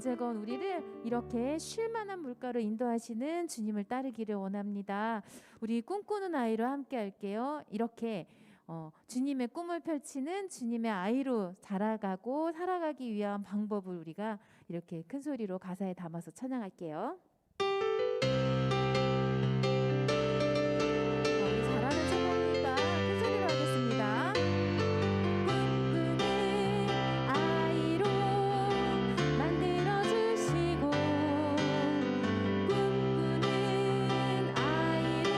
언제건 우리를 이렇게 쉴만한 물가로 인도하시는 주님을 따르기를 원합니다. 우리 꿈꾸는 아이로 함께 할게요. 이렇게 주님의 꿈을 펼치는 주님의 아이로 자라가고 살아가기 위한 방법을 우리가 이렇게 큰 소리로 가사에 담아서 찬양할게요. 우리 잘하는 찬양이니까 큰 소리로 하겠습니다. 꿈꾸는 아이로 만들어주시고 꿈꾸는 아이로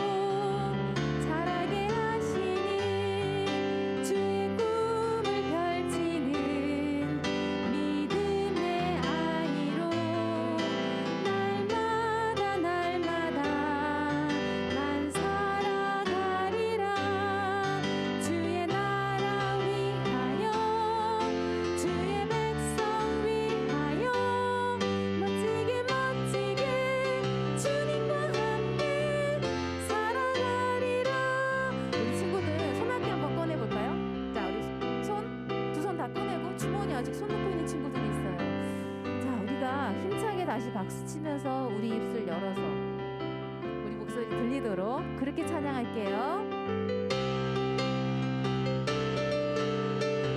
자라게 하시니 주의 꿈을 펼치는 믿음의 아이로 날마다 날마다 난 살아가리라. 주의 나라 위하여 주의 백성 위하여 멋지게 멋지게 주님과 함께 살아가리라. 우리 친구들 손학기 한번 꺼내볼까요? 자, 우리 두 손 다 꺼내고 주머니 아직 손 놓고 있는 친구들이 있어요. 자, 우리가 힘차게 다시 박수 치면서 우리 입술 열어서 우리 목소리 들리도록 그렇게 찬양할게요.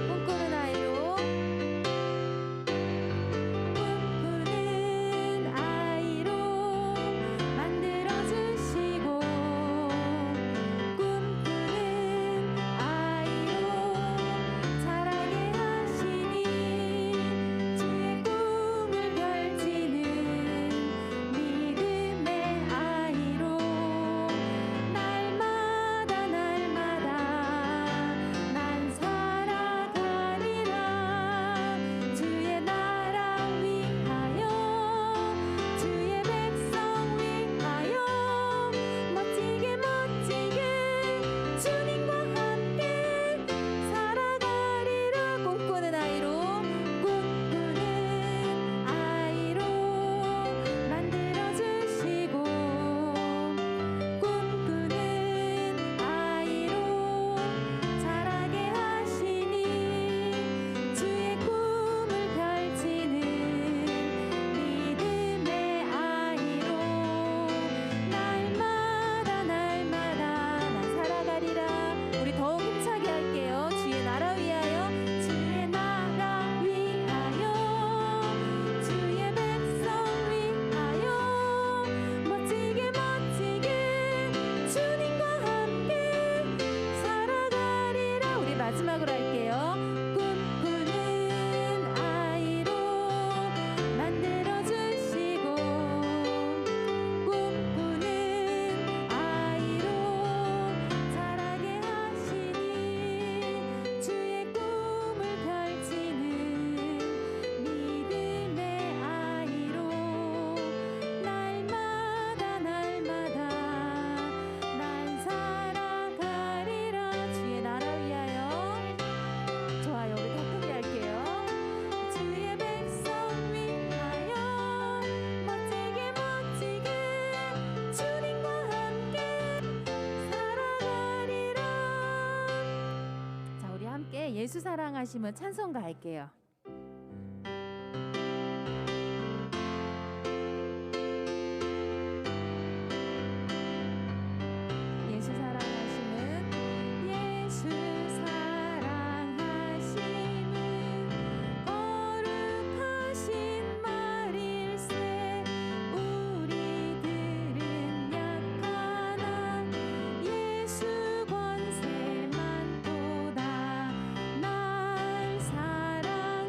꿈꾸는 아이로 꿈꾸는 아이로 만들어주시고 꿈꾸는 아이로 자라게 하시니 주의 꿈을 펼치는 믿음의 아이로 날마다 날마다 난 살아가리라. 주의 나라 위하여 주의 백성 위하여 멋지게 멋지게 주님과 함께 살아가리라. 꿈꾸는 아이로 꿈꾸는 아이로 만들어주시고 꿈꾸는 아이로 자라게 하시니 주의 꿈을 펼치는 믿음의 아이로 날마다 날마다 난 살아가리라. 우리 더욱 힘차게 할게요. 주의 나라 위하여 주의 나라 위하여 주의 백성 위하여 멋지게 멋지게 주님과 함께 살아가리라. 우리 마지막으로 할게요. 꿈꾸는 아이로 만들어주시고 꿈꾸는 아이로 자라게 하시니 주의 꿈을 펼치는 믿음의 아이로 날마다 날마다 난 살아가리라. 주의 나라 위하여. 좋아요. 우리 더 크게 할게요. 주의 백성 위하여 멋지게 멋지게 주님과 함께 살아가리라. 자, 우리 함께 예수 사랑하시면 찬송가 할게요. 예수 사랑하시는 예수 사랑하시는 거룩하신 말일세. 우리들은 약하나 예수 권세 많도다. 날 사랑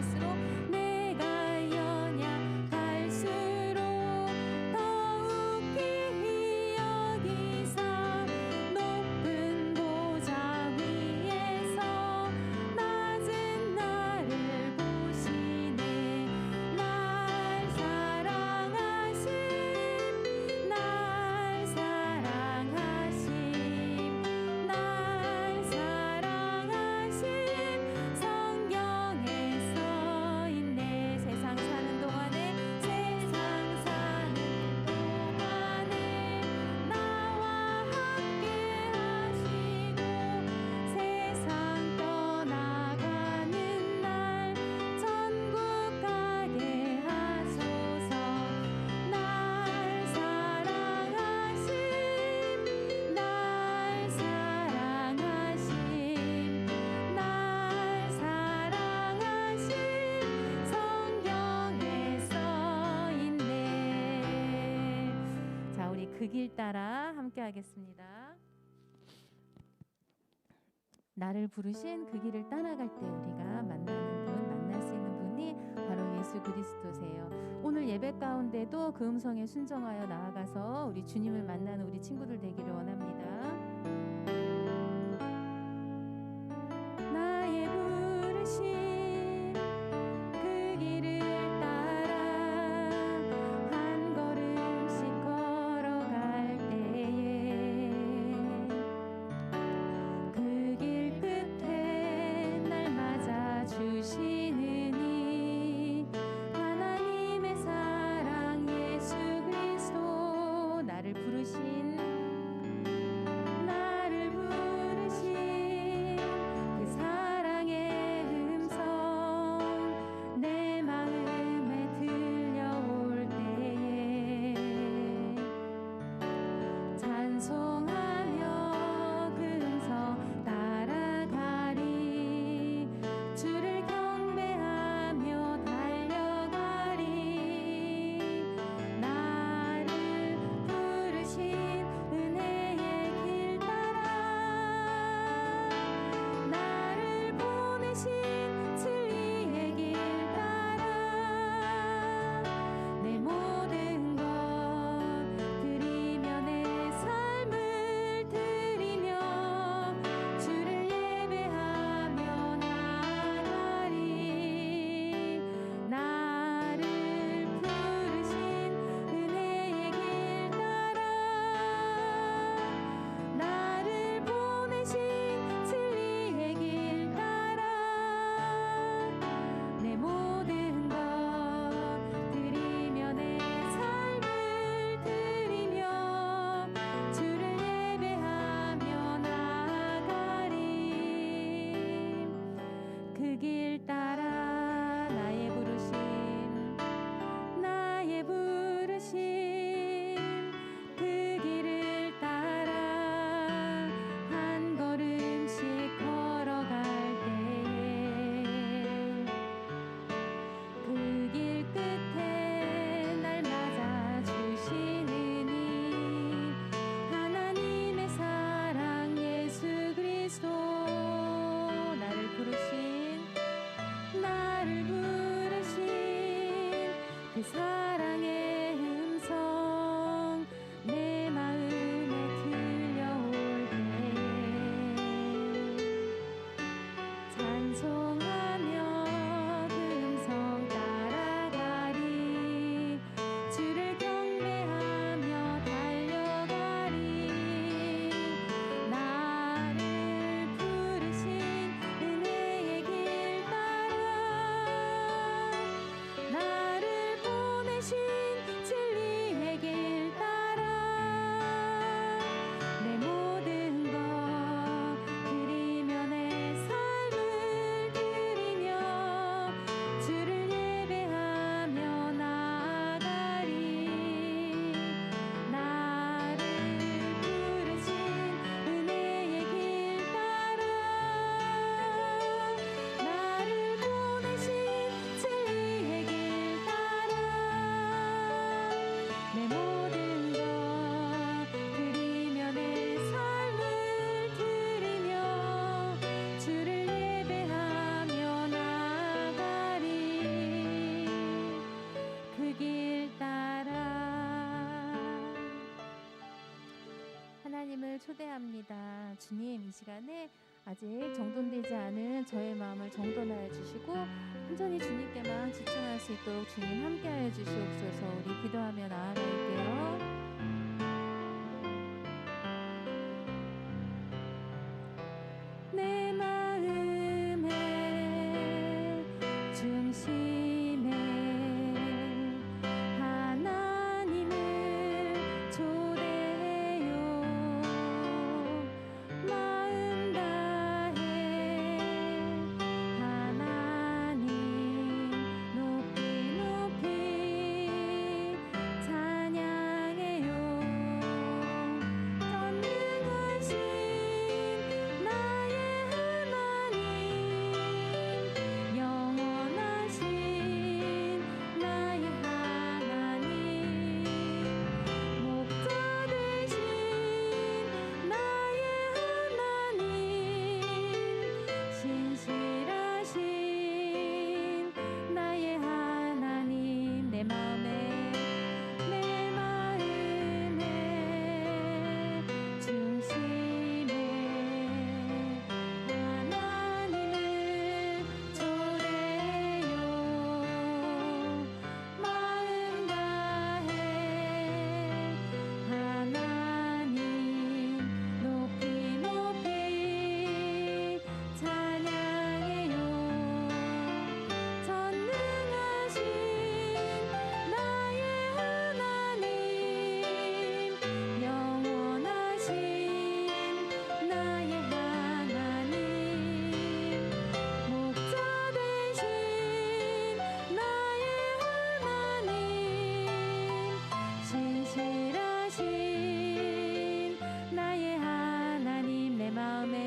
갈수록 내가 연약할수록 더욱 귀히 여기사 높은 보좌 위에서 낮은 나를 보시네. 날 사랑하심 날 사랑하심 날 사랑하심 성경에 써있네. 세상 사는 동안에 나와 함께 하시고 세상 떠나가는 날 천국 가게 하소서. 날 사랑하심 날 사랑하심 날 사랑하심 성경에 써있네. 자, 우리 그 길 따라 함께 하겠습니다. 나를 부르신 그 길을 따라갈 때 우리가 만날 수 있는 분이 바로 예수 그리스도세요. 오늘 예배 가운데도 그 음성에 순종하여 나아가서 우리 주님을 만나는 우리 친구들 되기를 원합니다. 나의 부르심 그 길을 따라 한 걸음씩 걸어갈 때에 그 길 끝에 날 맞아 주시느니 하나님의 사랑 예수 그리스도 나를 부르신 그 사랑의 음성 내 마음에 들려올 때에 찬송하며 그 음성 따라가리. 주를 경배하며 달려가리. 나를 부르신 은혜의 길 따라 나를 보내신 진리의 길 따라 내 모든 것 드리며 내 삶을 드리며 주를 예배하며 나아가리. 나를 부르신 은혜의 길 따라 나를 보내신 진리의 길 따라 내 모든 것 드리며 내 삶을 드리며 주를 예배하며 나아가리. 그 길 따라 나의 부르심 그 길을 따라 한 걸음씩 걸어갈 때에 그 길 끝에 날 맞아 주시느니 하나님의 사랑 예수 그리스도 나를 부르신 초대합니다. 주님, 이 시간에 아직 정돈되지 않은 저의 마음을 정돈하여 주시고 온전히 주님께만 집중할 수 있도록 주님 함께하여 주시옵소서. 우리 기도하며 나아갈게요. 내 마음의 중심에 하나님을 초대해요. 마음 다해 하나님 높이 높이 찬양해요. 전능하신 나의 하나님, 영원하신 나의 하나님, 목자 되신 나의 하나님, 신실하신 나의 하나님, 내 마음의 중심에 하나님을 초대해요. 마음 다해 하나님 높이 높이 찬양해요. 전능하신 나의 하나님, 영원하신 나의 하나님, 목자 되신 나의 하나님, 신실하신 나의 하나님, 내 마음의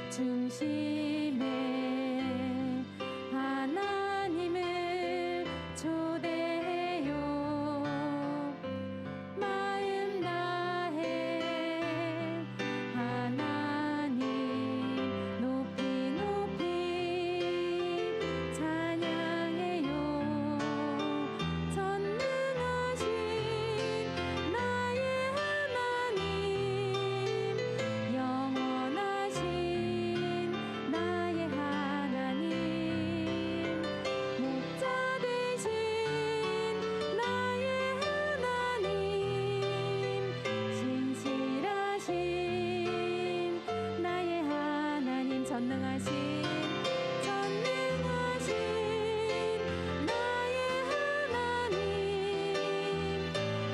중심에 하나님을 초대해요. 마음 다해 하나님 높이 높이 찬양해요. 전능하신 나의 하나님, 영원하신 나의 하나님, 목자 되신 나의 하나님, 신실하신 나의 하나님, 전능하신 나의 하나님,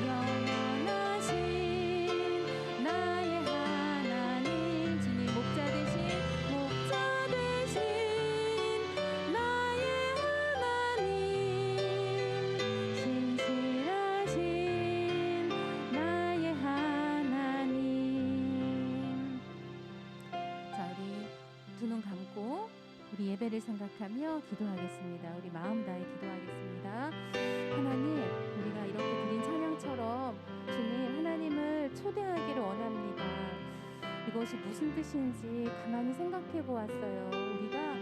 영원하신 나의 하나님, 주님 목자 되신 나의 하나님, 신실하신 나의 하나님. 자, 우리 두 눈 감고 우리 예배를 생각하며 기도하겠습니다. 우리 마음 다해 기도하겠습니다. 하나님, 우리가 이렇게 드린 찬양처럼 주님 하나님을 초대하기를 원합니다. 이것이 무슨 뜻인지 가만히 생각해 보았어요. 우리가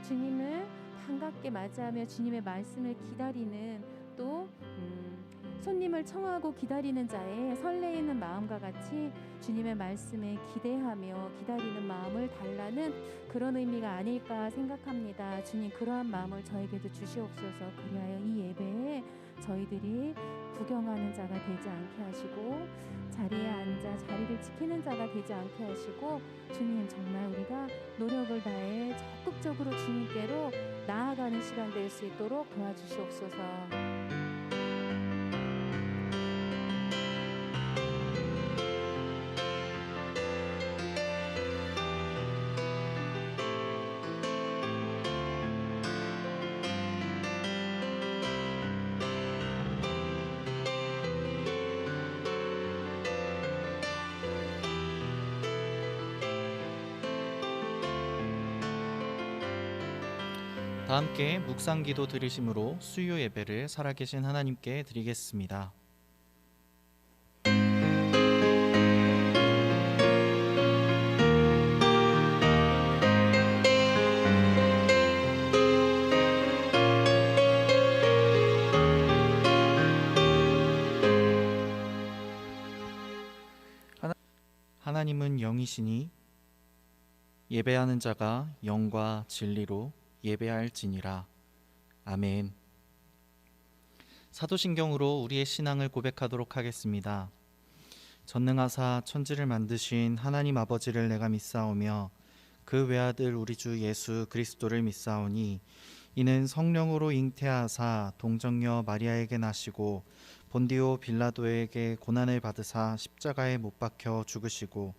주님을 반갑게 맞이하며 주님의 말씀을 기다리는 또 손님을 청하고 기다리는 자의 설레이는 마음과 같이 주님의 말씀에 기대하며 기다리는 마음을 달라는 그런 의미가 아닐까 생각합니다. 주님, 그러한 마음을 저에게도 주시옵소서. 그리하여 이 예배에 저희들이 구경하는 자가 되지 않게 하시고 자리에 앉아 자리를 지키는 자가 되지 않게 하시고 주님, 정말 우리가 노력을 다해 적극적으로 주님께로 나아가는 시간 될 수 있도록 도와주시옵소서. 다 함께 묵상기도 드리심으로 수요 예배를 살아계신 하나님께 드리겠습니다. 하나님은 영이시니 예배하는 자가 영과 진리로 예배할지니라. 아멘. 사도신경으로 우리의 신앙을 고백하도록 하겠습니다. 전능하사 천지를 만드신 하나님 아버지를 내가 믿사오며 그 외아들 우리 주 예수 그리스도를 믿사오니 이는 성령으로 잉태하사 동정녀 마리아에게 나시고 본디오 빌라도에게 고난을 받으사 십자가에 못 박혀 죽으시고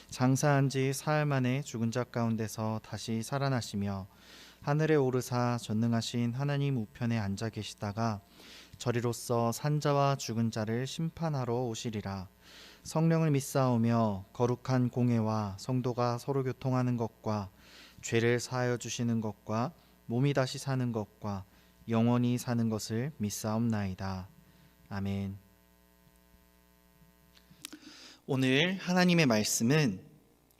장사한 지 사흘 만에 죽은 자 가운데서 다시 살아나시며 하늘에 오르사 전능하신 하나님 우편에 앉아 계시다가 저리로서 산자와 죽은 자를 심판하러 오시리라. 성령을 믿사오며 거룩한 공회와 성도가 서로 교통하는 것과 죄를 사하여 주시는 것과 몸이 다시 사는 것과 영원히 사는 것을 믿사옵나이다. 아멘. 오늘 하나님의 말씀은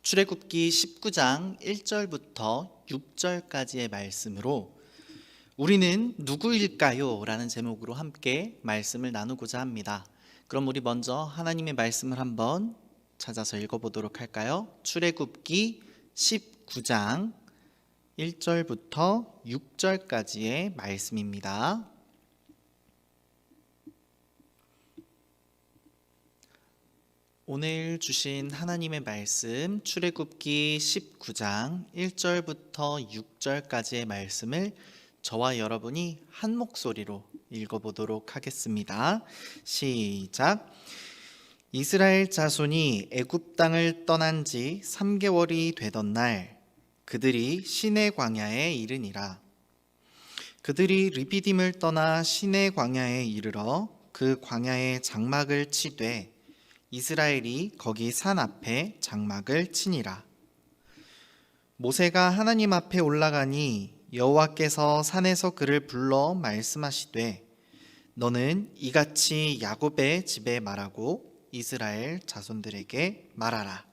출애굽기 19장 1절부터 6절까지의 말씀으로 우리는 누구일까요? 라는 제목으로 함께 말씀을 나누고자 합니다. 그럼 우리 먼저 하나님의 말씀을 한번 찾아서 읽어보도록 할까요? 출애굽기 19장 1절부터 6절까지의 말씀입니다. 오늘 주신 하나님의 말씀 출애굽기 19장 1절부터 6절까지의 말씀을 저와 여러분이 한 목소리로 읽어보도록 하겠습니다. 시작. 이스라엘 자손이 애굽 땅을 떠난 지 3개월이 되던 날 그들이 시내 광야에 이르니라. 그들이 르비딤을 떠나 시내 광야에 이르러 그 광야에 장막을 치되 이스라엘이 거기 산 앞에 장막을 치니라. 모세가 하나님 앞에 올라가니 여호와께서 산에서 그를 불러 말씀하시되 너는 이같이 야곱의 집에 말하고 이스라엘 자손들에게 말하라.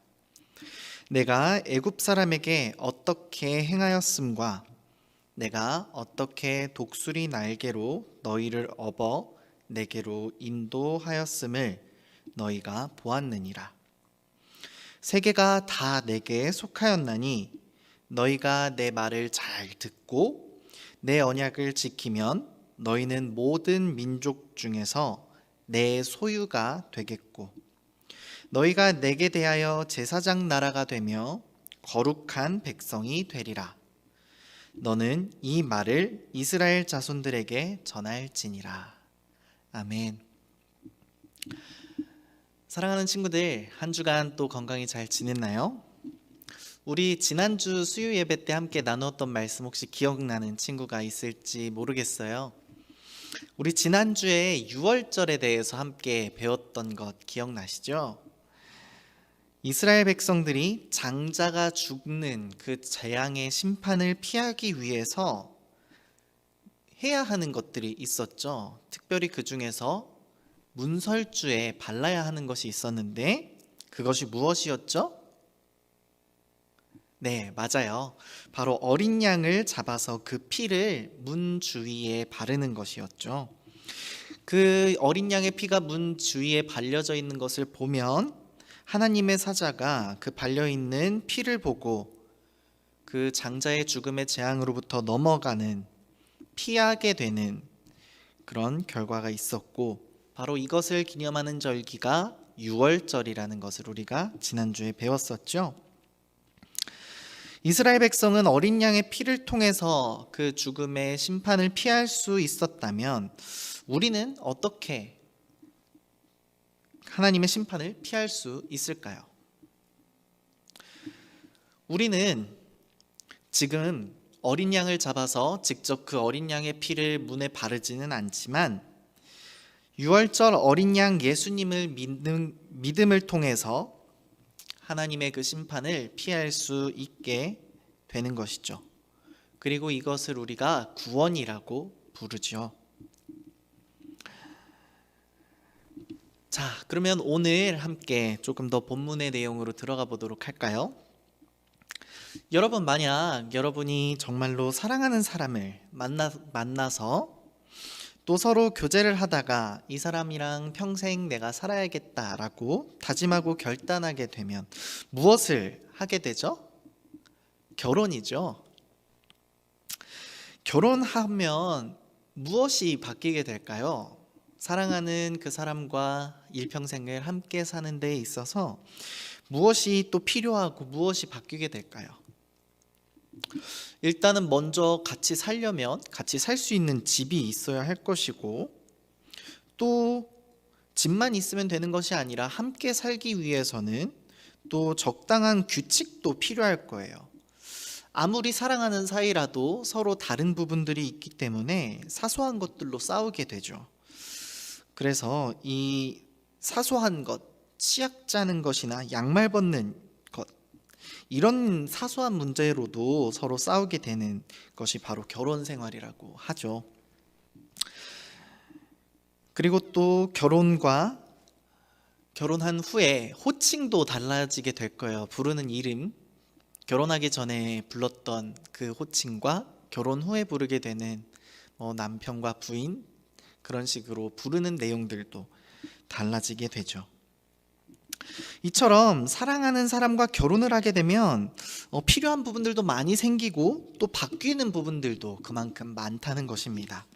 내가 애굽 사람에게 어떻게 행하였음과 내가 어떻게 독수리 날개로 너희를 업어 내게로 인도하였음을 너희가 보았느니라. 세계가 다 내게 속하였나니 너희가 내 말을 잘 듣고 내 언약을 지키면 너희는 모든 민족 중에서 내 소유가 되겠고 너희가 내게 대하여 제사장 나라가 되며 거룩한 백성이 되리라. 너는 이 말을 이스라엘 자손들에게 전할지니라. 아멘. 사랑하는 친구들, 한 주간 또 건강히 잘 지냈나요? 우리 지난주 수요 예배 때 함께 나누었던 말씀 혹시 기억나는 친구가 있을지 모르겠어요. 우리 지난주에 유월절에 대해서 함께 배웠던 것 기억나시죠? 이스라엘 백성들이 장자가 죽는 그 재앙의 심판을 피하기 위해서 해야 하는 것들이 있었죠. 특별히 그 중에서 문설주에 발라야 하는 것이 있었는데 그것이 무엇이었죠? 네, 맞아요. 바로 어린 양을 잡아서 그 피를 문 주위에 바르는 것이었죠. 그 어린 양의 피가 문 주위에 발려져 있는 것을 보면 하나님의 사자가 그 발려있는 피를 보고 그 장자의 죽음의 재앙으로부터 넘어가는, 피하게 되는 그런 결과가 있었고, 바로 이것을 기념하는 절기가 유월절이라는 것을 우리가 지난주에 배웠었죠. 이스라엘 백성은 어린 양의 피를 통해서 그 죽음의 심판을 피할 수 있었다면 우리는 어떻게 하나님의 심판을 피할 수 있을까요? 우리는 지금 어린 양을 잡아서 직접 그 어린 양의 피를 문에 바르지는 않지만 유월절 어린 양 예수님을 믿음을 통해서 하나님의 그 심판을 피할 수 있게 되는 것이죠. 그리고 이것을 우리가 구원이라고 부르죠. 자, 그러면 오늘 함께 조금 더 본문의 내용으로 들어가 보도록 할까요? 여러분, 만약 여러분이 정말로 사랑하는 사람을 만나서 또 서로 교제를 하다가 이 사람이랑 평생 내가 살아야겠다라고 다짐하고 결단하게 되면 무엇을 하게 되죠? 결혼이죠. 결혼하면 무엇이 바뀌게 될까요? 사랑하는 그 사람과 일평생을 함께 사는 데 있어서 무엇이 또 필요하고 무엇이 바뀌게 될까요? 일단은 먼저 같이 살려면 같이 살 수 있는 집이 있어야 할 것이고, 또 집만 있으면 되는 것이 아니라 함께 살기 위해서는 또 적당한 규칙도 필요할 거예요. 아무리 사랑하는 사이라도 서로 다른 부분들이 있기 때문에 사소한 것들로 싸우게 되죠. 그래서 이 사소한 것, 치약 짜는 것이나 양말 벗는 것, 이런 사소한 문제로도 서로 싸우게 되는 것이 바로 결혼 생활이라고 하죠. 그리고 또 결혼한 후에 호칭도 달라지게 될 거예요. 부르는 이름, 결혼하기 전에 불렀던 그 호칭과 결혼 후에 부르게 되는 남편과 부인, 그런 식으로 부르는 내용들도 달라지게 되죠. 이처럼 사랑하는 사람과 결혼을 하게 되면 필요한 부분들도 많이 생기고 또 바뀌는 부분들도 그만큼 많다는 것입니다.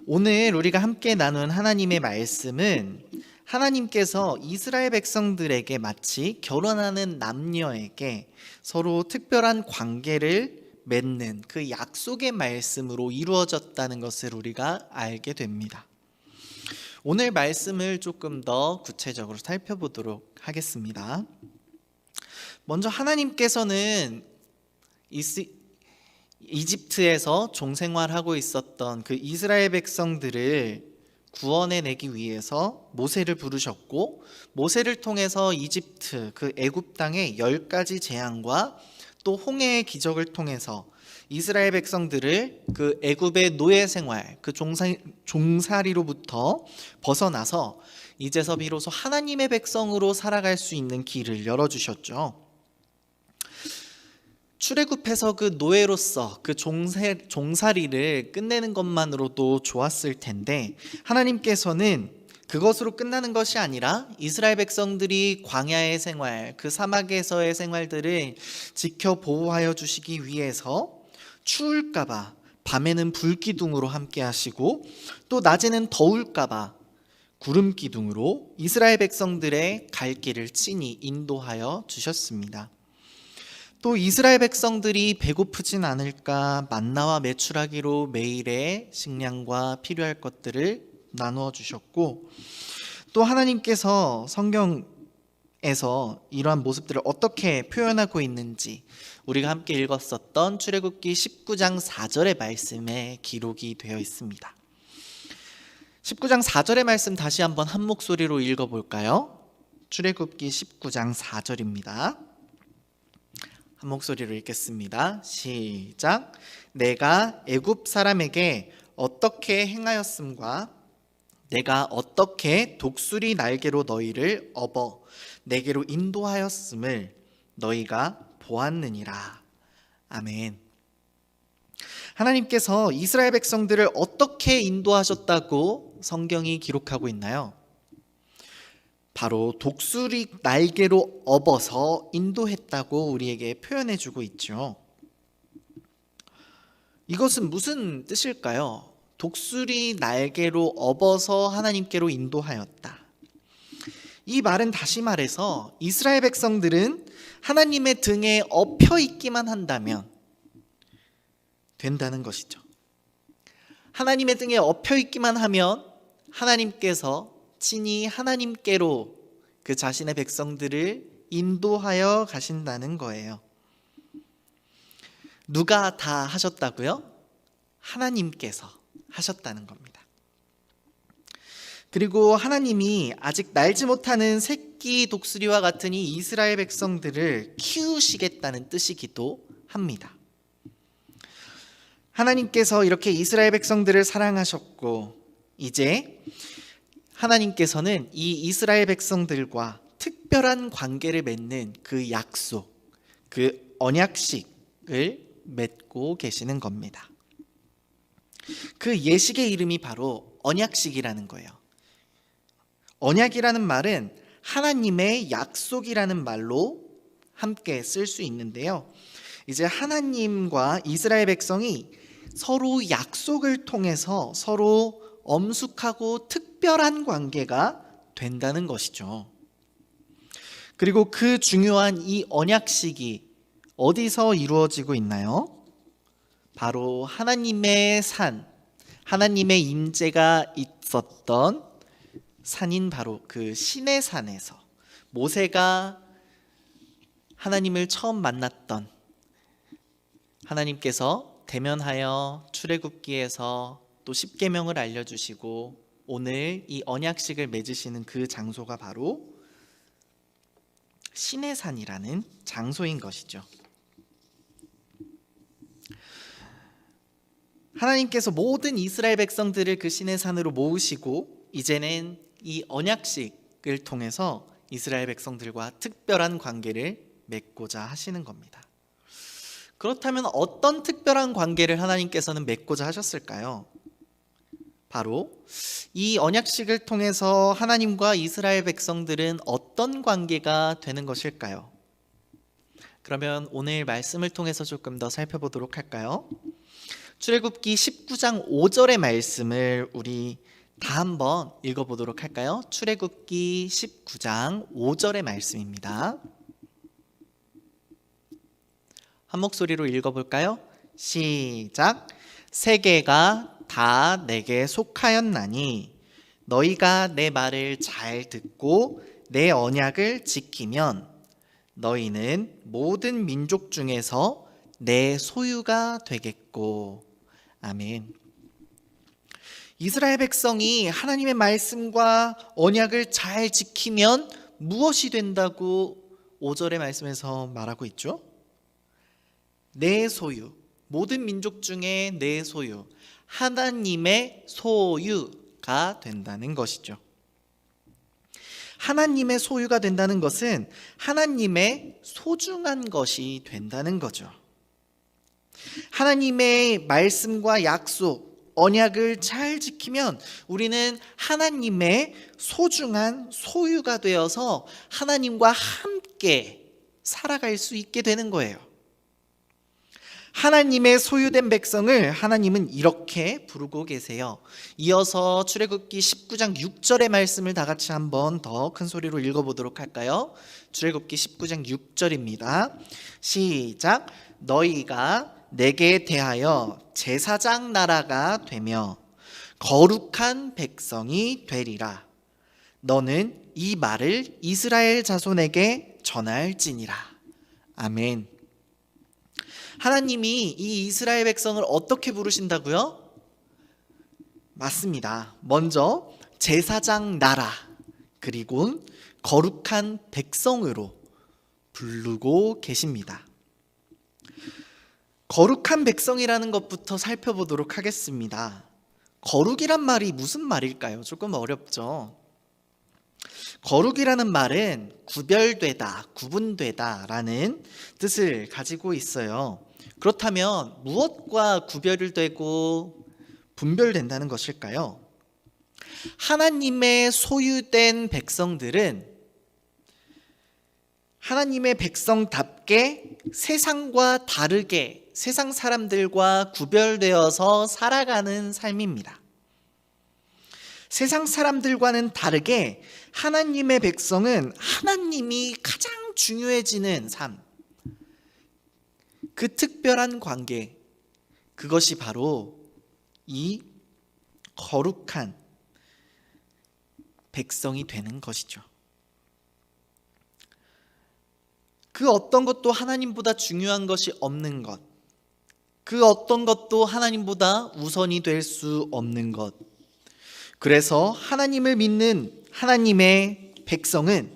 오늘 우리가 함께 나눈 하나님의 말씀은 하나님께서 이스라엘 백성들에게 마치 결혼하는 남녀에게 서로 특별한 관계를 맺는 그 약속의 말씀으로 이루어졌다는 것을 우리가 알게 됩니다. 오늘 말씀을 조금 더 구체적으로 살펴보도록 하겠습니다. 먼저 하나님께서는 이집트에서 종생활하고 있었던 그 이스라엘 백성들을 구원해내기 위해서 모세를 부르셨고, 모세를 통해서 이집트 그 애굽 땅의 10가지 재앙과 또 홍해의 기적을 통해서 이스라엘 백성들을 그 애굽의 노예 생활, 그 종살이로부터 벗어나서 이제서 비로소 하나님의 백성으로 살아갈 수 있는 길을 열어주셨죠. 출애굽해서 그 노예로서 그 종살이를 끝내는 것만으로도 좋았을 텐데, 하나님께서는 그것으로 끝나는 것이 아니라 이스라엘 백성들이 광야의 생활, 그 사막에서의 생활들을 지켜 보호하여 주시기 위해서 추울까봐 밤에는 불기둥으로 함께 하시고, 또 낮에는 더울까봐 구름기둥으로 이스라엘 백성들의 갈 길을 친히 인도하여 주셨습니다. 또 이스라엘 백성들이 배고프진 않을까 만나와 메추라기로 매일의 식량과 필요할 것들을 나누어 주셨고, 또 하나님께서 성경에서 이러한 모습들을 어떻게 표현하고 있는지 우리가 함께 읽었었던 출애굽기 19장 4절의 말씀에 기록이 되어 있습니다. 19장 4절의 말씀 다시 한번 한 목소리로 읽어볼까요? 출애굽기 19장 4절입니다. 한 목소리로 읽겠습니다. 시작. 내가 애굽 사람에게 어떻게 행하였음과 내가 어떻게 독수리 날개로 너희를 업어 내게로 인도하였음을 너희가 보았느니라. 아멘. 하나님께서 이스라엘 백성들을 어떻게 인도하셨다고 성경이 기록하고 있나요? 바로 독수리 날개로 업어서 인도했다고 우리에게 표현해 주고 있죠. 이것은 무슨 뜻일까요? 독수리 날개로 업어서 하나님께로 인도하였다. 이 말은 다시 말해서 이스라엘 백성들은 하나님의 등에 엎혀 있기만 한다면 된다는 것이죠. 하나님의 등에 엎혀 있기만 하면 하나님께서 친히 하나님께로 그 자신의 백성들을 인도하여 가신다는 거예요. 누가 다 하셨다고요? 하나님께서 하셨다는 겁니다. 그리고 하나님이 아직 날지 못하는 새끼 독수리와 같은 이 이스라엘 백성들을 키우시겠다는 뜻이기도 합니다. 하나님께서 이렇게 이스라엘 백성들을 사랑하셨고, 이제 하나님께서는 이 이스라엘 백성들과 특별한 관계를 맺는 그 약속, 그 언약식을 맺고 계시는 겁니다. 그 예식의 이름이 바로 언약식이라는 거예요. 언약이라는 말은 하나님의 약속이라는 말로 함께 쓸 수 있는데요. 이제 하나님과 이스라엘 백성이 서로 약속을 통해서 서로 엄숙하고 특별한 관계가 된다는 것이죠. 그리고 그 중요한 이 언약식이 어디서 이루어지고 있나요? 바로 하나님의 산, 하나님의 임재가 있었던 산인 바로 그 시내 산에서 모세가 하나님을 처음 만났던, 하나님께서 대면하여 출애굽기에서 또 십계명을 알려주시고 오늘 이 언약식을 맺으시는 그 장소가 바로 시내산이라는 장소인 것이죠. 하나님께서 모든 이스라엘 백성들을 그 시내산으로 모으시고 이제는 이 언약식을 통해서 이스라엘 백성들과 특별한 관계를 맺고자 하시는 겁니다. 그렇다면 어떤 특별한 관계를 하나님께서는 맺고자 하셨을까요? 바로 이 언약식을 통해서 하나님과 이스라엘 백성들은 어떤 관계가 되는 것일까요? 그러면 오늘 말씀을 통해서 조금 더 살펴보도록 할까요? 출애굽기 19장 5절의 말씀을 우리 다 한번 읽어보도록 할까요? 출애굽기 19장 5절의 말씀입니다. 한 목소리로 읽어볼까요? 시작. 세계가 다 내게 속하였나니 너희가 내 말을 잘 듣고 내 언약을 지키면 너희는 모든 민족 중에서 내 소유가 되겠고. 아멘. 이스라엘 백성이 하나님의 말씀과 언약을 잘 지키면 무엇이 된다고 5절의 말씀에서 말하고 있죠? 내 소유, 모든 민족 중에 내 소유, 하나님의 소유가 된다는 것이죠. 하나님의 소유가 된다는 것은 하나님의 소중한 것이 된다는 거죠. 하나님의 말씀과 약속, 언약을 잘 지키면 우리는 하나님의 소중한 소유가 되어서 하나님과 함께 살아갈 수 있게 되는 거예요. 하나님의 소유된 백성을 하나님은 이렇게 부르고 계세요. 이어서 출애굽기 19장 6절의 말씀을 다 같이 한번 더 큰 소리로 읽어보도록 할까요? 출애굽기 19장 6절입니다. 시작. 너희가 내게 대하여 제사장 나라가 되며 거룩한 백성이 되리라. 너는 이 말을 이스라엘 자손에게 전할지니라. 아멘. 하나님이 이 이스라엘 백성을 어떻게 부르신다고요? 맞습니다. 먼저 제사장 나라 그리고 거룩한 백성으로 부르고 계십니다. 거룩한 백성이라는 것부터 살펴보도록 하겠습니다. 거룩이란 말이 무슨 말일까요? 조금 어렵죠. 거룩이라는 말은 구별되다, 구분되다 라는 뜻을 가지고 있어요. 그렇다면 무엇과 구별되고 분별된다는 것일까요? 하나님의 소유된 백성들은 하나님의 백성답게 세상과 다르게 세상 사람들과 구별되어서 살아가는 삶입니다. 세상 사람들과는 다르게 하나님의 백성은 하나님이 가장 중요해지는 삶, 그 특별한 관계, 그것이 바로 이 거룩한 백성이 되는 것이죠. 그 어떤 것도 하나님보다 중요한 것이 없는 것, 그 어떤 것도 하나님보다 우선이 될 수 없는 것. 그래서 하나님을 믿는 하나님의 백성은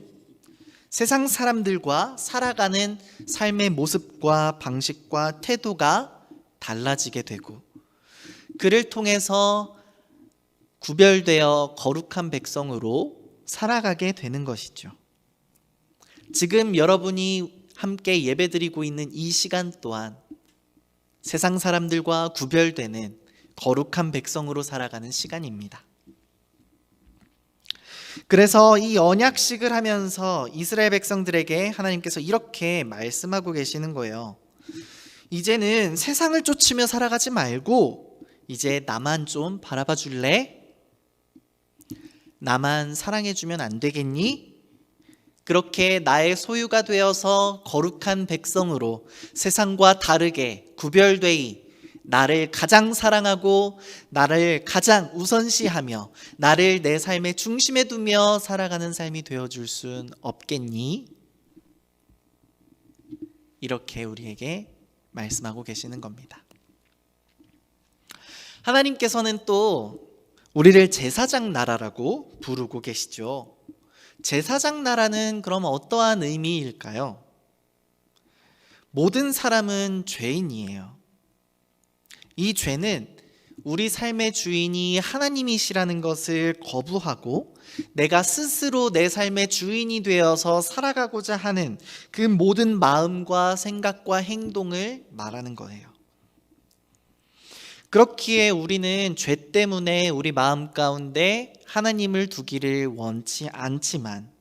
세상 사람들과 살아가는 삶의 모습과 방식과 태도가 달라지게 되고 그를 통해서 구별되어 거룩한 백성으로 살아가게 되는 것이죠. 지금 여러분이 함께 예배드리고 있는 이 시간 또한 세상 사람들과 구별되는 거룩한 백성으로 살아가는 시간입니다. 그래서 이 언약식을 하면서 이스라엘 백성들에게 하나님께서 이렇게 말씀하고 계시는 거예요. 이제는 세상을 쫓으며 살아가지 말고 이제 나만 좀 바라봐 줄래? 나만 사랑해주면 안 되겠니? 그렇게 나의 소유가 되어서 거룩한 백성으로 세상과 다르게 구별되이 나를 가장 사랑하고 나를 가장 우선시하며 나를 내 삶의 중심에 두며 살아가는 삶이 되어줄 순 없겠니? 이렇게 우리에게 말씀하고 계시는 겁니다. 하나님께서는 또 우리를 제사장 나라라고 부르고 계시죠. 제사장 나라는 그럼 어떠한 의미일까요? 모든 사람은 죄인이에요. 이 죄는 우리 삶의 주인이 하나님이시라는 것을 거부하고 내가 스스로 내 삶의 주인이 되어서 살아가고자 하는 그 모든 마음과 생각과 행동을 말하는 거예요. 그렇기에 우리는 죄 때문에 우리 마음 가운데 하나님을 두기를 원치 않지만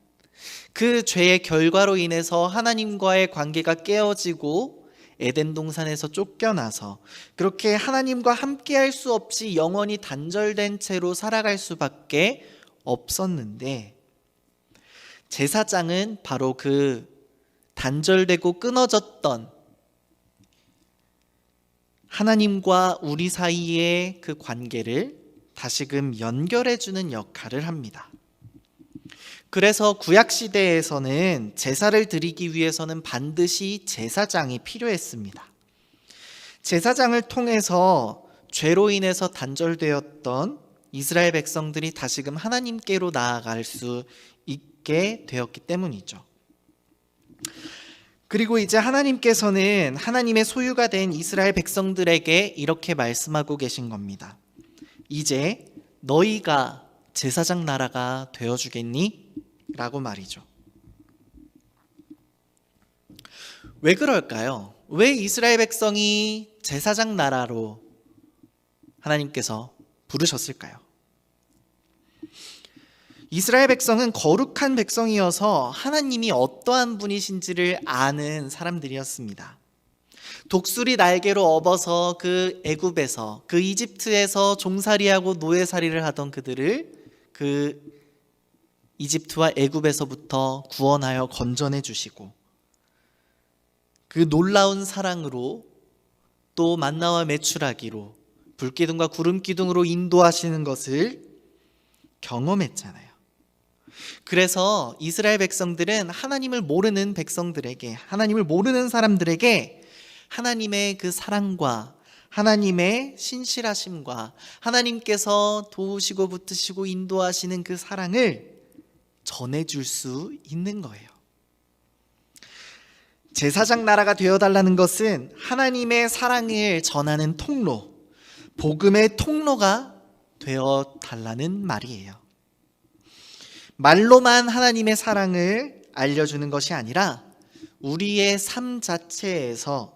그 죄의 결과로 인해서 하나님과의 관계가 깨어지고 에덴 동산에서 쫓겨나서 그렇게 하나님과 함께할 수 없이 영원히 단절된 채로 살아갈 수밖에 없었는데, 제사장은 바로 그 단절되고 끊어졌던 하나님과 우리 사이의 그 관계를 다시금 연결해주는 역할을 합니다. 그래서 구약시대에서는 제사를 드리기 위해서는 반드시 제사장이 필요했습니다. 제사장을 통해서 죄로 인해서 단절되었던 이스라엘 백성들이 다시금 하나님께로 나아갈 수 있게 되었기 때문이죠. 그리고 이제 하나님께서는 하나님의 소유가 된 이스라엘 백성들에게 이렇게 말씀하고 계신 겁니다. 이제 너희가 제사장 나라가 되어주겠니? 라고 말이죠. 왜 그럴까요? 왜 이스라엘 백성이 제사장 나라로 하나님께서 부르셨을까요? 이스라엘 백성은 거룩한 백성이어서 하나님이 어떠한 분이신지를 아는 사람들이었습니다. 독수리 날개로 업어서 그 애굽에서, 그 이집트에서 종살이하고 노예살이를 하던 그들을 그 이집트와 애굽에서부터 구원하여 건져내 주시고, 그 놀라운 사랑으로 또 만나와 메추라기로 불기둥과 구름기둥으로 인도하시는 것을 경험했잖아요. 그래서 이스라엘 백성들은 하나님을 모르는 백성들에게, 하나님을 모르는 사람들에게 하나님의 그 사랑과 하나님의 신실하심과 하나님께서 도우시고 붙드시고 인도하시는 그 사랑을 전해줄 수 있는 거예요. 제사장 나라가 되어달라는 것은 하나님의 사랑을 전하는 통로, 복음의 통로가 되어달라는 말이에요. 말로만 하나님의 사랑을 알려주는 것이 아니라 우리의 삶 자체에서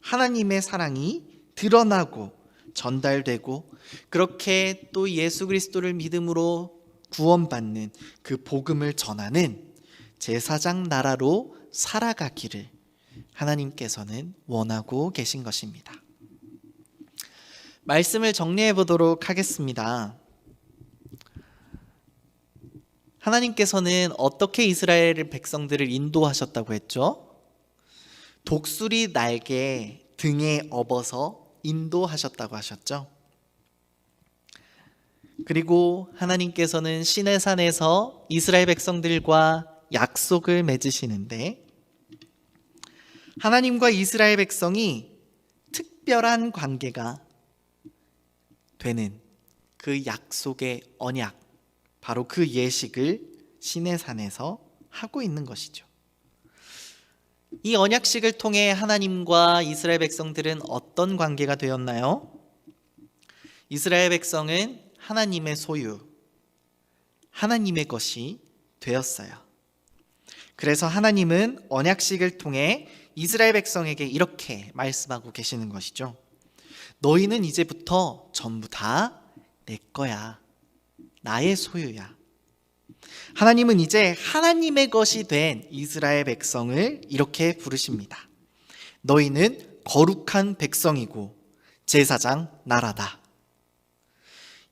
하나님의 사랑이 드러나고 전달되고, 그렇게 또 예수 그리스도를 믿음으로 구원받는 그 복음을 전하는 제사장 나라로 살아가기를 하나님께서는 원하고 계신 것입니다. 말씀을 정리해 보도록 하겠습니다. 하나님께서는 어떻게 이스라엘 백성들을 인도하셨다고 했죠? 독수리 날개 등에 업어서 인도하셨다고 하셨죠? 그리고 하나님께서는 시내산에서 이스라엘 백성들과 약속을 맺으시는데, 하나님과 이스라엘 백성이 특별한 관계가 되는 그 약속의 언약, 바로 그 예식을 시내산에서 하고 있는 것이죠. 이 언약식을 통해 하나님과 이스라엘 백성들은 어떤 관계가 되었나요? 이스라엘 백성은 하나님의 소유, 하나님의 것이 되었어요. 그래서 하나님은 언약식을 통해 이스라엘 백성에게 이렇게 말씀하고 계시는 것이죠. 너희는 이제부터 전부 다 내 거야. 나의 소유야. 하나님은 이제 하나님의 것이 된 이스라엘 백성을 이렇게 부르십니다. 너희는 거룩한 백성이고 제사장 나라다.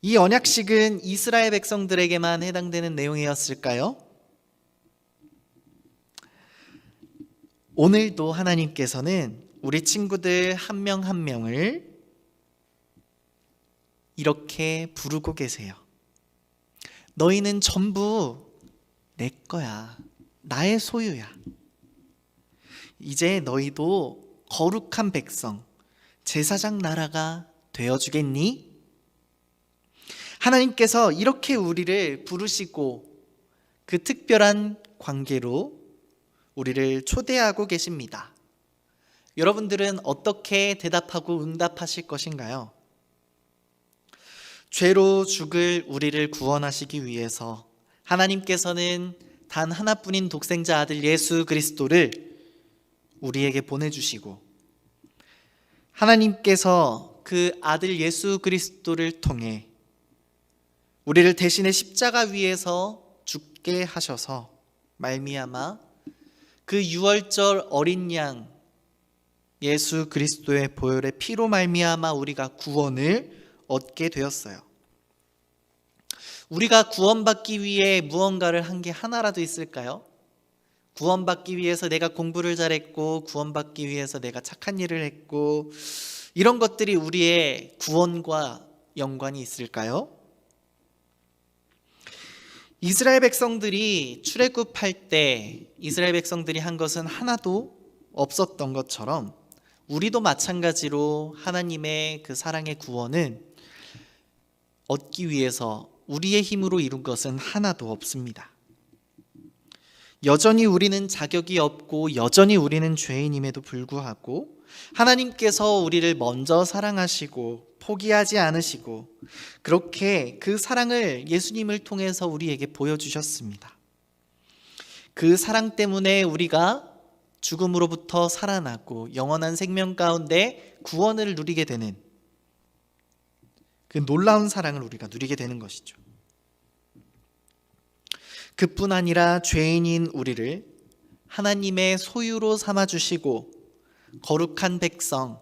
이 언약식은 이스라엘 백성들에게만 해당되는 내용이었을까요? 오늘도 하나님께서는 우리 친구들 한 명 한 명을 이렇게 부르고 계세요. 너희는 전부 내 거야. 나의 소유야. 이제 너희도 거룩한 백성, 제사장 나라가 되어주겠니? 하나님께서 이렇게 우리를 부르시고 그 특별한 관계로 우리를 초대하고 계십니다. 여러분들은 어떻게 대답하고 응답하실 것인가요? 죄로 죽을 우리를 구원하시기 위해서 하나님께서는 단 하나뿐인 독생자 아들 예수 그리스도를 우리에게 보내주시고 하나님께서 그 아들 예수 그리스도를 통해 우리를 대신에 십자가 위에서 죽게 하셔서 말미암아 그 유월절 어린 양 예수 그리스도의 보혈의 피로 말미암아 우리가 구원을 얻게 되었어요. 우리가 구원받기 위해 무언가를 한 게 하나라도 있을까요? 구원받기 위해서 내가 공부를 잘했고 구원받기 위해서 내가 착한 일을 했고 이런 것들이 우리의 구원과 연관이 있을까요? 이스라엘 백성들이 출애굽할 때 이스라엘 백성들이 한 것은 하나도 없었던 것처럼 우리도 마찬가지로 하나님의 그 사랑의 구원은 얻기 위해서 우리의 힘으로 이룬 것은 하나도 없습니다. 여전히 우리는 자격이 없고 여전히 우리는 죄인임에도 불구하고 하나님께서 우리를 먼저 사랑하시고 포기하지 않으시고 그렇게 그 사랑을 예수님을 통해서 우리에게 보여주셨습니다. 그 사랑 때문에 우리가 죽음으로부터 살아나고 영원한 생명 가운데 구원을 누리게 되는 그 놀라운 사랑을 우리가 누리게 되는 것이죠. 그뿐 아니라 죄인인 우리를 하나님의 소유로 삼아주시고 거룩한 백성,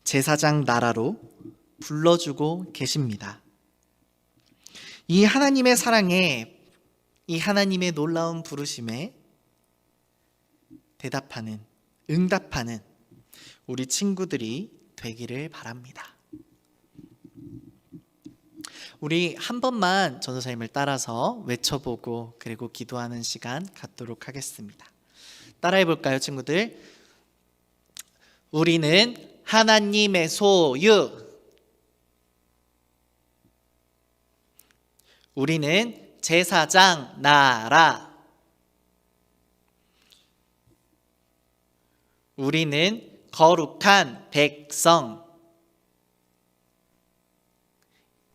제사장 나라로 불러주고 계십니다. 이 하나님의 사랑에, 이 하나님의 놀라운 부르심에 대답하는, 응답하는 우리 친구들이 되기를 바랍니다. 우리 한 번만 전도사님을 따라서 외쳐보고 그리고 기도하는 시간 갖도록 하겠습니다. 따라해 볼까요, 친구들? 우리는 하나님의 소유. 우리는 제사장 나라. 우리는 거룩한 백성.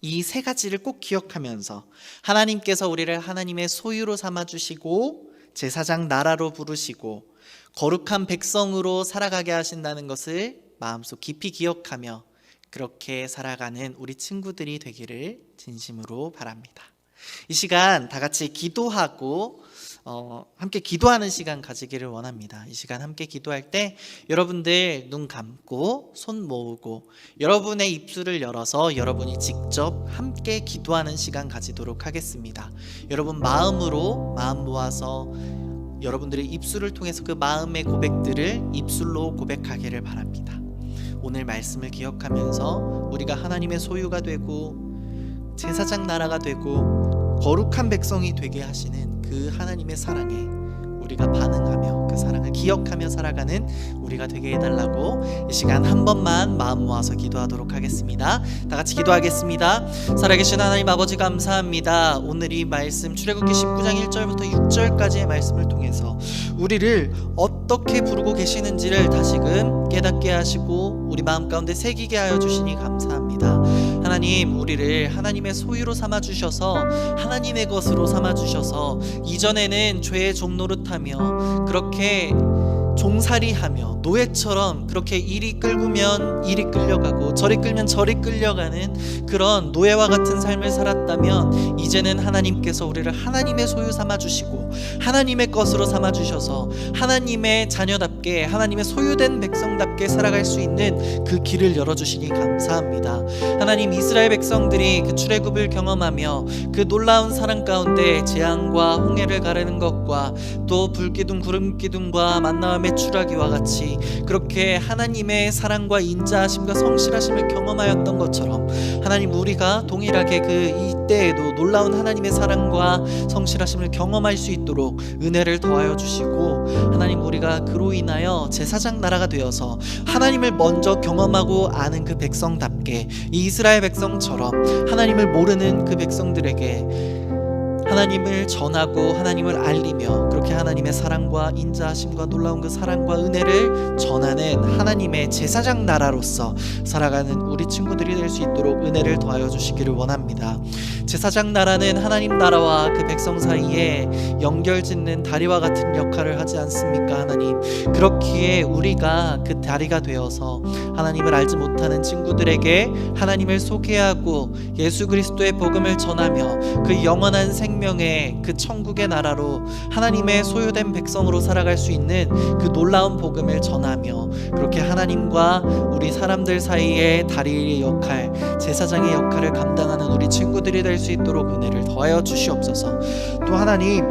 이 세 가지를 꼭 기억하면서 하나님께서 우리를 하나님의 소유로 삼아주시고 제사장 나라로 부르시고 거룩한 백성으로 살아가게 하신다는 것을 마음속 깊이 기억하며 그렇게 살아가는 우리 친구들이 되기를 진심으로 바랍니다. 이 시간 다 같이 기도하고 함께 기도하는 시간 가지기를 원합니다. 이 시간 함께 기도할 때 여러분들 눈 감고 손 모으고 여러분의 입술을 열어서 여러분이 직접 함께 기도하는 시간 가지도록 하겠습니다. 여러분 마음 모아서 여러분들의 입술을 통해서 그 마음의 고백들을 입술로 고백하기를 바랍니다. 오늘 말씀을 기억하면서 우리가 하나님의 소유가 되고 제사장 나라가 되고 거룩한 백성이 되게 하시는 그 하나님의 사랑에 우리가 반응하며 그 사랑을 기억하며 살아가는 우리가 되게 해달라고 이 시간 한 번만 마음 모아서 기도하도록 하겠습니다. 다 같이 기도하겠습니다. 살아계신 하나님 아버지 감사합니다. 오늘 이 말씀 출애굽기 19장 1절부터 6절까지의 말씀을 통해서 우리를 어떻게 부르고 계시는지를 다시금 깨닫게 하시고 우리 마음 가운데 새기게 하여 주시니 감사합니다. 하나님, 우리를 하나님의 소유로 삼아주셔서 하나님의 것으로 삼아주셔서 이전에는 죄의 종노릇하며 그렇게 종살이하며 노예처럼 그렇게 이리 끌면 이리 끌려가고 저리 끌면 저리 끌려가는 그런 노예와 같은 삶을 살았다면, 이제는 하나님께서 우리를 하나님의 소유 삼아주시고 하나님의 것으로 삼아주셔서 하나님의 자녀답게, 하나님의 소유된 백성답게 살아갈 수 있는 그 길을 열어주시니 감사합니다. 하나님, 이스라엘 백성들이 그 출애굽을 경험하며 그 놀라운 사랑 가운데 재앙과 홍해를 가르는 것과 또 불기둥 구름기둥과 만나와 메추라기와 같이 그렇게 하나님의 사랑과 인자하심과 성실하심을 경험하였던 것처럼, 하나님, 우리가 동일하게 그 이때에도 놀라운 하나님의 사랑과 성실하심을 경험할 수 있도록 은혜를 더하여 주시고, 하나님, 우리가 그로 인하여 제사장 나라가 되어서 하나님을 먼저 경험하고 아는 그 백성답게, 이 이스라엘 백성처럼 하나님을 모르는 그 백성들에게 하나님을 전하고 하나님을 알리며 그렇게 하나님의 사랑과 인자하심과 놀라운 그 사랑과 은혜를 전하는 하나님의 제사장 나라로서 살아가는 우리 친구들이 될 수 있도록 은혜를 더하여 주시기를 원합니다. 제사장 나라는 하나님 나라와 그 백성 사이에 연결짓는 다리와 같은 역할을 하지 않습니까? 하나님, 그렇기에 우리가 그 다리가 되어서 하나님을 알지 못하는 친구들에게 하나님을 소개하고 예수 그리스도의 복음을 전하며 그 영원한 생명의 그 천국의 나라로 하나님의 소유된 백성으로 살아갈 수 있는 그 놀라운 복음을 전하며, 그렇게 하나님과 우리 사람들 사이의 다리의 역할, 제사장의 역할을 감당하는 우리 친구들이 될 수 있도록 은혜를 더하여 주시옵소서. 또 하나님,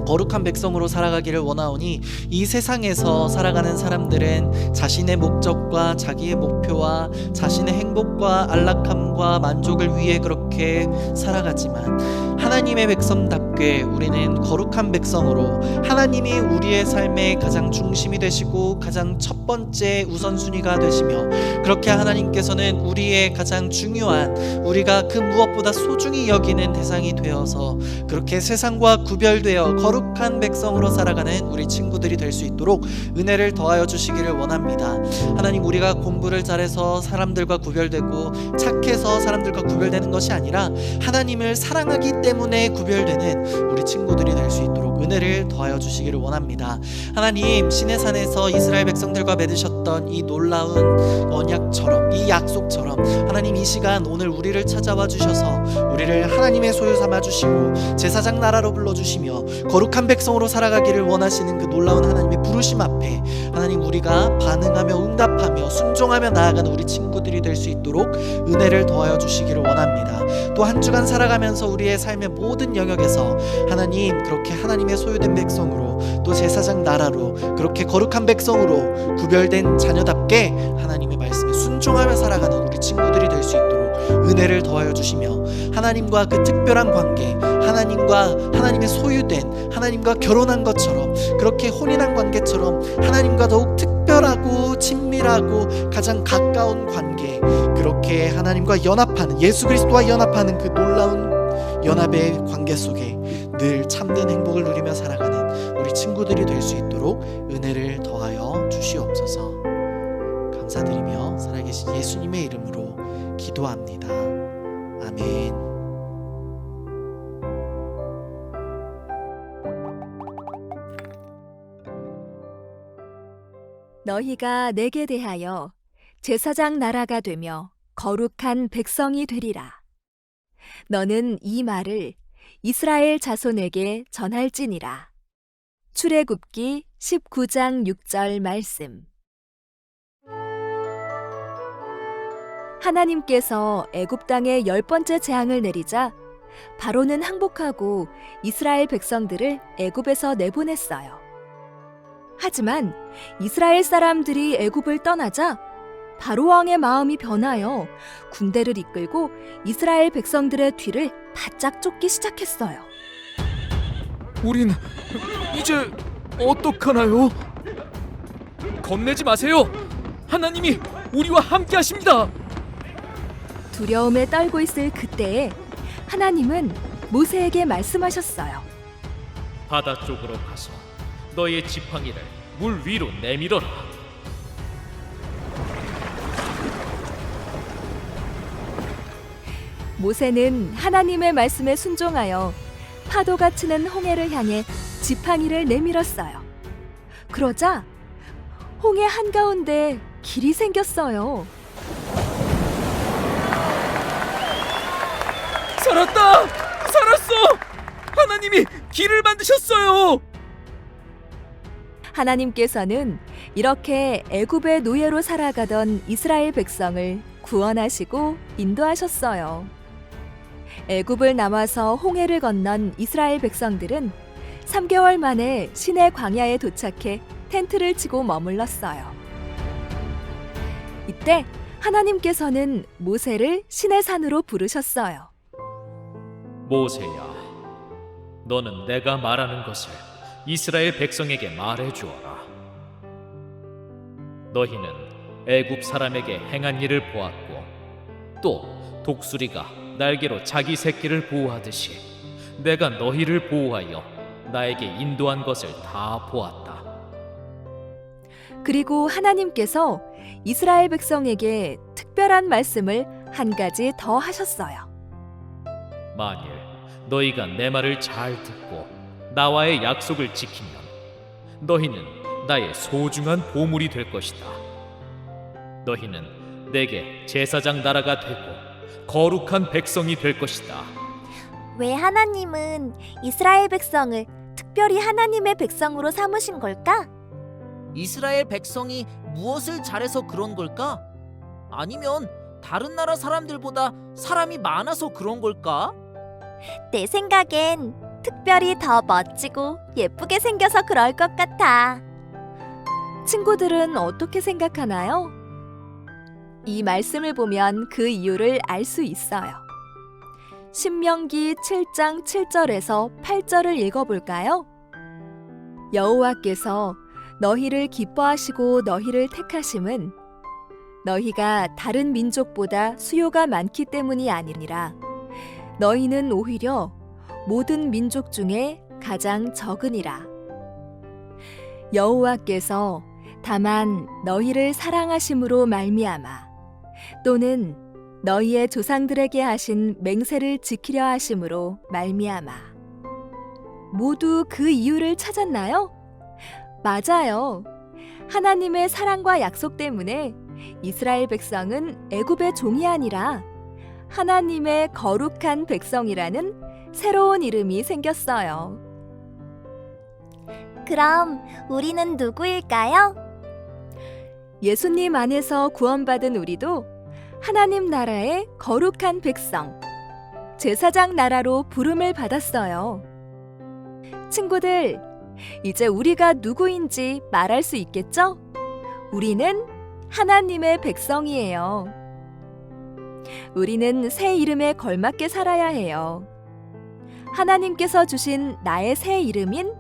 거룩한 백성으로 살아가기를 원하오니, 이 세상에서 살아가는 사람들은 자신의 목적과 자기의 목표와 자신의 행복과 안락함과 만족을 위해 그렇게 살아가지만, 하나님의 백성답게 우리는 거룩한 백성으로 하나님이 우리의 삶의 가장 중심이 되시고 가장 첫 번째 우선순위가 되시며, 그렇게 하나님께서는 우리의 가장 중요한, 우리가 그 무엇보다 소중히 여기는 대상이 되어서 그렇게 세상과 구별되어 거룩한 백성으로 살아가는 우리 친구들이 될 수 있도록 은혜를 더하여 주시기를 원합니다. 하나님, 우리가 공부를 잘해서 사람들과 구별되고 착해서 사람들과 구별되는 것이 아니라 하나님을 사랑하기 때문에 구별되는 우리 친구들이 될 수 있도록 은혜를 더하여 주시기를 원합니다. 하나님, 시내산에서 이스라엘 백성들과 맺으셨던 이 놀라운 언약처럼, 이 약속처럼, 하나님, 이 시간 오늘 우리를 찾아와 주셔서 우리를 하나님의 소유 삼아 주시고 제사장 나라로 불러주시며 거룩한 백성으로 살아가기를 원하시는 그 놀라운 하나님의 부르심 앞에 하나님, 우리가 반응하며 응답하며 순종하며 나아가는 우리 친구들이 될 수 있도록 은혜를 더하여 주시기를 원합니다. 또 한 주간 살아가면서 우리의 삶의 모든 영역에서 하나님, 그렇게 하나님의 소유된 백성으로 또 제사장 나라로 그렇게 거룩한 백성으로 구별된 자녀답게 하나님의 말씀에 순종하며 살아가는 우리 친구들이 될 수 있도록 은혜를 더하여 주시며, 하나님과 그 특별한 관계, 하나님과 하나님의 소유된, 하나님과 결혼한 것처럼 그렇게 혼인한 관계처럼 하나님과 더욱 특별하고 친밀하고 가장 가까운 관계, 그렇게 하나님과 연합하는, 예수 그리스도와 연합하는 그 놀라운 연합의 관계 속에 늘 참된 행복을 누리며 살아가는 우리 친구들이 될 수 있도록 은혜를 더하여 주시옵소서. 감사드리며 살아계신 예수님의 이름으로 기도합니다. 아멘. 너희가 내게 대하여 제사장 나라가 되며 거룩한 백성이 되리라. 너는 이 말을 이스라엘 자손에게 전할지니라. 출애굽기 19장 6절 말씀. 하나님께서 애굽 땅에 10번째 재앙을 내리자 바로는 항복하고 이스라엘 백성들을 애굽에서 내보냈어요. 하지만 이스라엘 사람들이 애굽을 떠나자 바로 왕의 마음이 변하여 군대를 이끌고 이스라엘 백성들의 뒤를 바짝 쫓기 시작했어요. 우린 이제 어떡하나요? 겁내지 마세요. 하나님이 우리와 함께 하십니다. 두려움에 떨고 있을 그때에 하나님은 모세에게 말씀하셨어요. 바다 쪽으로 가서 너의 지팡이를 물 위로 내밀어라. 모세는 하나님의 말씀에 순종하여 파도가 치는 홍해를 향해 지팡이를 내밀었어요. 그러자 홍해 한가운데 길이 생겼어요. 살았다! 살았어! 하나님이 길을 만드셨어요! 하나님께서는 이렇게 애굽의 노예로 살아가던 이스라엘 백성을 구원하시고 인도하셨어요. 애굽을 나와서 홍해를 건넌 이스라엘 백성들은 3개월 만에 시내 광야에 도착해 텐트를 치고 머물렀어요. 이때 하나님께서는 모세를 시내산으로 부르셨어요. 모세야, 너는 내가 말하는 것을 이스라엘 백성에게 말해 주어라. 너희는 애굽 사람에게 행한 일을 보았고 또 독수리가 날개로 자기 새끼를 보호하듯이 내가 너희를 보호하여 나에게 인도한 것을 다 보았다. 그리고 하나님께서 이스라엘 백성에게 특별한 말씀을 한 가지 더 하셨어요. 만일 너희가 내 말을 잘 듣고 나와의 약속을 지키면 너희는 나의 소중한 보물이 될 것이다. 너희는 내게 제사장 나라가 되고 거룩한 백성이 될 것이다. 왜 하나님은 이스라엘 백성을 특별히 하나님의 백성으로 삼으신 걸까? 이스라엘 백성이 무엇을 잘해서 그런 걸까? 아니면 다른 나라 사람들보다 사람이 많아서 그런 걸까? 내 생각엔 특별히 더 멋지고 예쁘게 생겨서 그럴 것 같아. 친구들은 어떻게 생각하나요? 이 말씀을 보면 그 이유를 알 수 있어요. 신명기 7장 7절에서 8절을 읽어볼까요? 여호와께서 너희를 기뻐하시고 너희를 택하심은 너희가 다른 민족보다 수요가 많기 때문이 아니니라. 너희는 오히려 모든 민족 중에 가장 적으니라. 여호와께서 다만 너희를 사랑하심으로 말미암아 또는 너희의 조상들에게 하신 맹세를 지키려 하심으로 말미암아. 모두 그 이유를 찾았나요? 맞아요. 하나님의 사랑과 약속 때문에 이스라엘 백성은 애굽의 종이 아니라 하나님의 거룩한 백성이라는 새로운 이름이 생겼어요. 그럼 우리는 누구일까요? 예수님 안에서 구원받은 우리도 하나님 나라의 거룩한 백성, 제사장 나라로 부름을 받았어요. 친구들, 이제 우리가 누구인지 말할 수 있겠죠? 우리는 하나님의 백성이에요. 우리는 새 이름에 걸맞게 살아야 해요. 하나님께서 주신 나의 새 이름인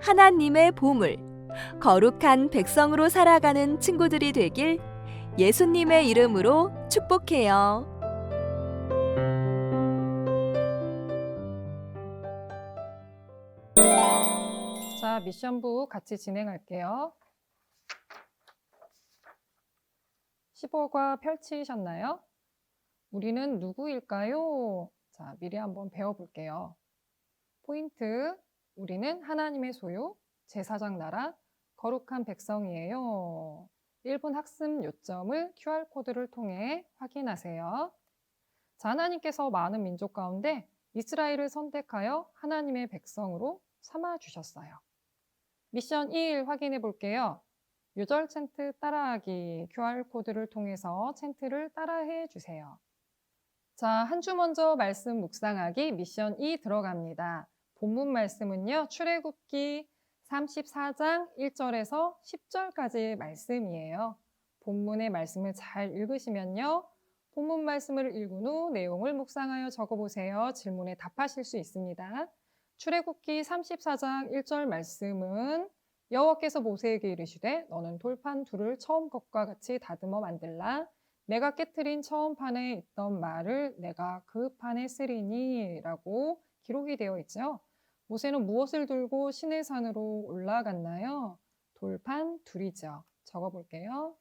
하나님의 보물, 거룩한 백성으로 살아가는 친구들이 되길 예수님의 이름으로 축복해요. 자, 미션부 같이 진행할게요. 15과 펼치셨나요? 우리는 누구일까요? 자, 미리 한번 배워볼게요. 포인트, 우리는 하나님의 소유, 제사장 나라, 거룩한 백성이에요. 1분 학습 요점을 QR코드를 통해 확인하세요. 자, 하나님께서 많은 민족 가운데 이스라엘을 선택하여 하나님의 백성으로 삼아주셨어요. 미션 1 확인해 볼게요. 유절 챈트 따라하기 QR코드를 통해서 챈트를 따라해 주세요. 자, 한 주 먼저 말씀 묵상하기 미션 2 들어갑니다. 본문 말씀은요, 출애굽기 34장 1절에서 10절까지의 말씀이에요. 본문의 말씀을 잘 읽으시면요, 본문 말씀을 읽은 후 내용을 묵상하여 적어보세요. 질문에 답하실 수 있습니다. 출애굽기 34장 1절 말씀은 여호와께서 모세에게 이르시되 너는 돌판 둘을 처음 것과 같이 다듬어 만들라. 내가 깨트린 처음 판에 있던 말을 내가 그 판에 쓰리니 라고 기록이 되어 있죠. 모세는 무엇을 들고 시내산으로 올라갔나요? 돌판 둘이죠. 적어볼게요.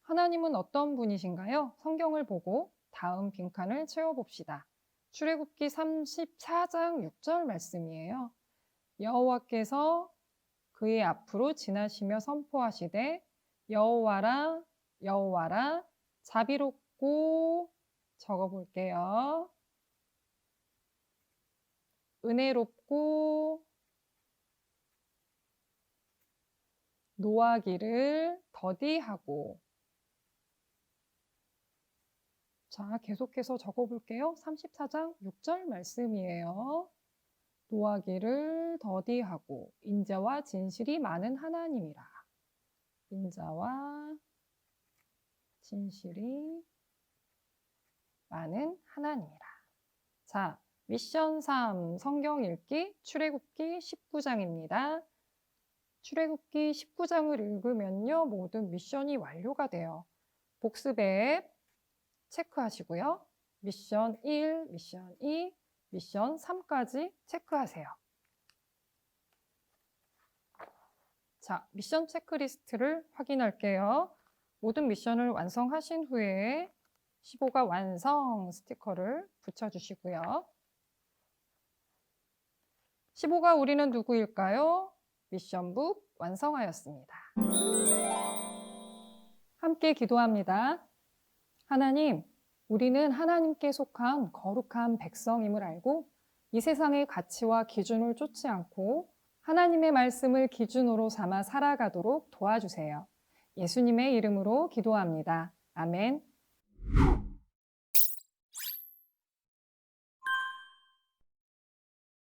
하나님은 어떤 분이신가요? 성경을 보고 다음 빈칸을 채워봅시다. 출애굽기 34장 6절 말씀이에요. 여호와께서 그의 앞으로 지나시며 선포하시되 여호와라 여호와라 자비롭고 적어볼게요. 은혜롭고 노하기를 더디하고. 자, 계속해서 적어볼게요. 34장 6절 말씀이에요. 노하기를 더디하고 인자와 진실이 많은 하나님이라. 인자와 진실이 많은 하나님이라. 자, 미션 3 성경 읽기 출애굽기 19장입니다. 출애굽기 19장을 읽으면요, 모든 미션이 완료가 돼요. 복습 앱 체크하시고요. 미션 1, 미션 2, 미션 3까지 체크하세요. 자, 미션 체크리스트를 확인할게요. 모든 미션을 완성하신 후에 15가 완성 스티커를 붙여주시고요. 15가 우리는 누구일까요? 미션북 완성하였습니다. 함께 기도합니다. 하나님, 우리는 하나님께 속한 거룩한 백성임을 알고 이 세상의 가치와 기준을 쫓지 않고 하나님의 말씀을 기준으로 삼아 살아가도록 도와주세요. 예수님의 이름으로 기도합니다. 아멘.